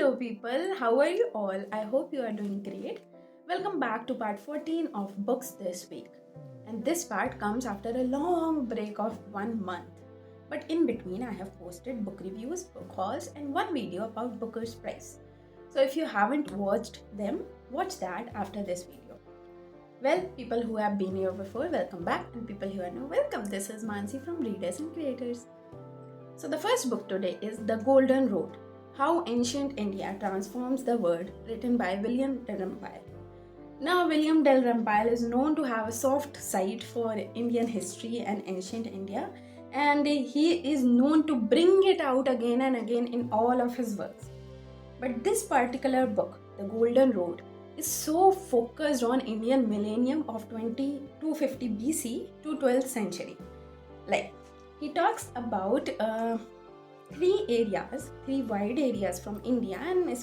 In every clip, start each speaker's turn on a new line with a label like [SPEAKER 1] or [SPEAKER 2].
[SPEAKER 1] Hello, people. How are you all? I hope you are doing great. Welcome back to part 14 of Books this week. And this part comes after a long break of 1 month. But in between, I have posted book reviews, book hauls, and one video about Booker's Prize. So if you haven't watched them, watch that after this video. Well, people who have been here before, welcome back, and people who are new, welcome. This is Mansi from Readers and Creators. So the first book today is The Golden Road: How Ancient India Transforms the World, written by William Dalrymple. Now, William Dalrymple is known to have a soft side for Indian history and ancient India, and he is known to bring it out again and again in all of his works. But this particular book, The Golden Road, is so focused on Indian millennium of 2250 BC to 12th century. Like, he talks about three wide areas from India, and is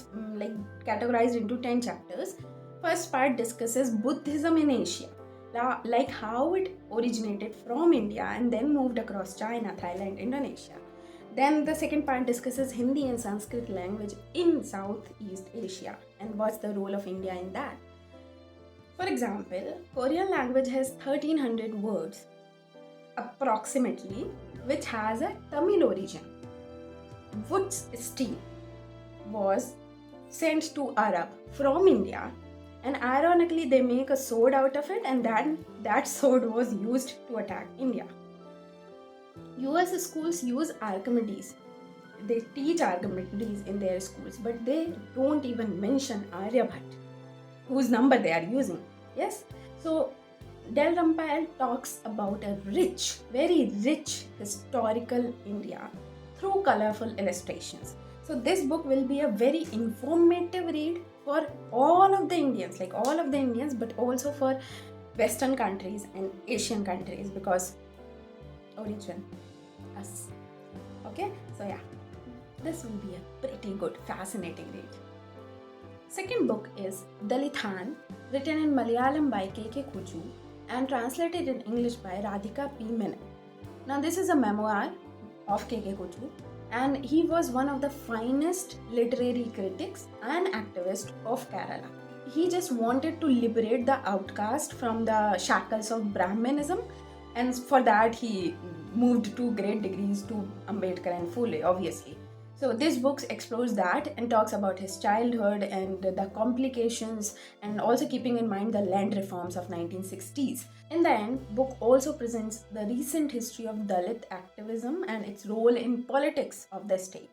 [SPEAKER 1] categorized into 10 chapters. First part discusses Buddhism in Asia, like how it originated from India and then moved across China, Thailand, Indonesia. Then the second part discusses Hindi and Sanskrit language in Southeast Asia and what's the role of India in that. For example, Korean language has 1300 words approximately, which has a Tamil origin. Wood's steel was sent to Arab from India, and ironically they make a sword out of it, and that sword was used to attack India. US schools use Archimedes. They teach Archimedes in their schools, but they don't even mention Aryabhat, whose number they are using. Yes? So Dalrymple talks about a rich, very rich historical India through colorful illustrations. So this book will be a very informative read for all of the Indians, but also for Western countries and Asian countries, because origin, us. Okay, so yeah, this will be a pretty good, fascinating read. Second book is Dalithan, written in Malayalam by K K Kochu and translated in English by Radhika P. Menon. Now, this is a memoir of K K Kochu, and he was one of the finest literary critics and activists of Kerala. He just wanted to liberate the outcast from the shackles of Brahmanism, and for that he moved to great degrees to Ambedkar and Phule, obviously. So this book explores that and talks about his childhood and the complications, and also keeping in mind the land reforms of 1960s. In the end, book also presents the recent history of Dalit activism and its role in politics of the state.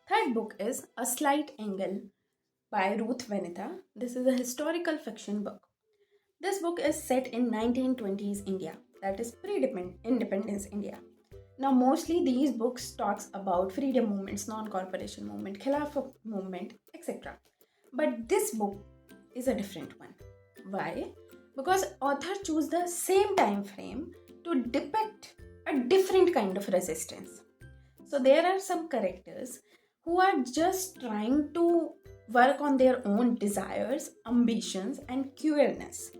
[SPEAKER 1] Third book is A Slight Angle by Ruth Vanita. This is a historical fiction book. This book is set in 1920s India, that is pre-independence India. Now, mostly these books talks about freedom movements, non-corporation movement, Khilafat movement, etc. But this book is a different one. Why? Because author choose the same time frame to depict a different kind of resistance. So there are some characters who are just trying to work on their own desires, ambitions, and queerness.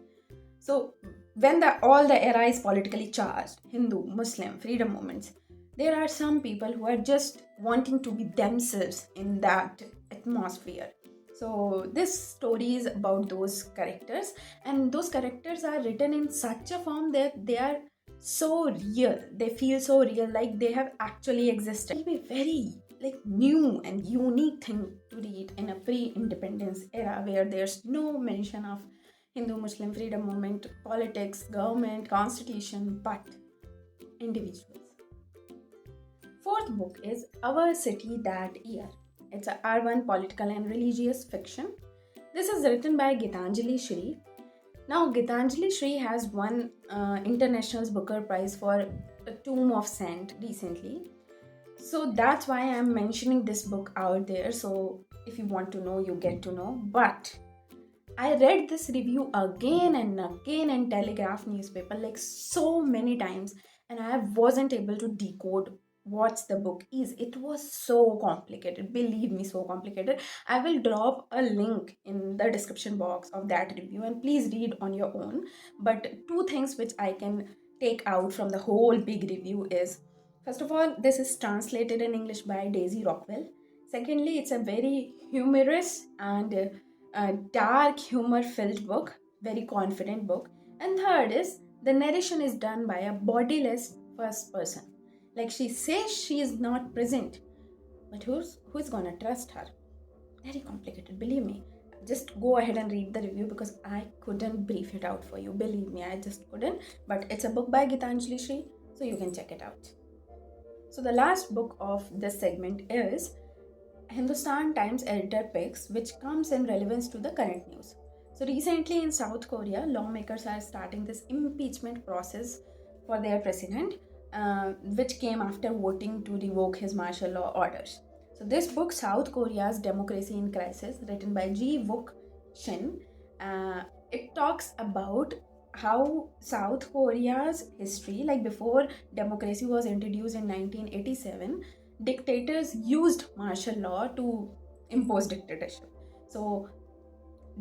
[SPEAKER 1] So when all the era is politically charged, Hindu, Muslim, freedom movements, there are some people who are just wanting to be themselves in that atmosphere. So this story is about those characters, and those characters are written in such a form that they are so real. They feel so real, like they have actually existed. It will be very new and unique thing to read in a pre-independence era where there's no mention of Hindu Muslim freedom movement, politics, government, constitution, but individuals. Fourth book is Our City That Year. It's an urban, political, and religious fiction. This is written by Geetanjali Shree. Now, Geetanjali Shree has won International Booker Prize for A Tomb of Sand recently. So that's why I'm mentioning this book out there. So if you want to know, you get to know. But I read this review again and again in Telegraph newspaper so many times, and I wasn't able to decode what the book is. It was so complicated, believe me, so complicated. I will drop a link in the description box of that review, and please read on your own. But two things which I can take out from the whole big review is, first of all, this is translated in English by Daisy Rockwell. Secondly, it's a very humorous and dark humor filled book, very confident book. And third is the narration is done by a bodiless first person. Like she says she is not present, but who's gonna trust her? Very complicated, believe me. Just go ahead and read the review because I couldn't brief it out for you. Believe me, I just couldn't. But it's a book by Geetanjali Shree, so you can check it out. So the last book of this segment is Hindustan Times editor picks, which comes in relevance to the current news. So recently in South Korea, lawmakers are starting this impeachment process for their president, which came after voting to revoke his martial law orders. So this book, South Korea's Democracy in Crisis, written by Wook Shin, uh, it talks about how South Korea's history, like before democracy was introduced in 1987, dictators used martial law to impose dictatorship. So,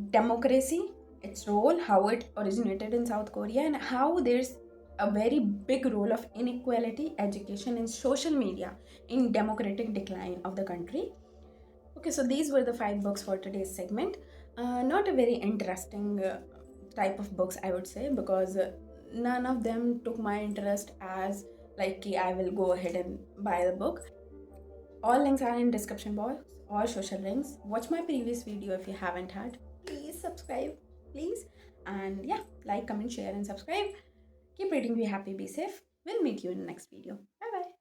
[SPEAKER 1] democracy, its role, how it originated in South Korea, and how there's a very big role of inequality, education, and social media in democratic decline of the country. Okay, so these were the 5 books for today's segment. Not a very interesting type of books, I would say, because none of them took my interest as like I will go ahead and buy the book. All links are in description box or social links. Watch my previous video if you haven't had. Please subscribe, please. And yeah, like, comment, share, and subscribe. Keep reading, be happy, be safe. We'll meet you in the next video. Bye bye.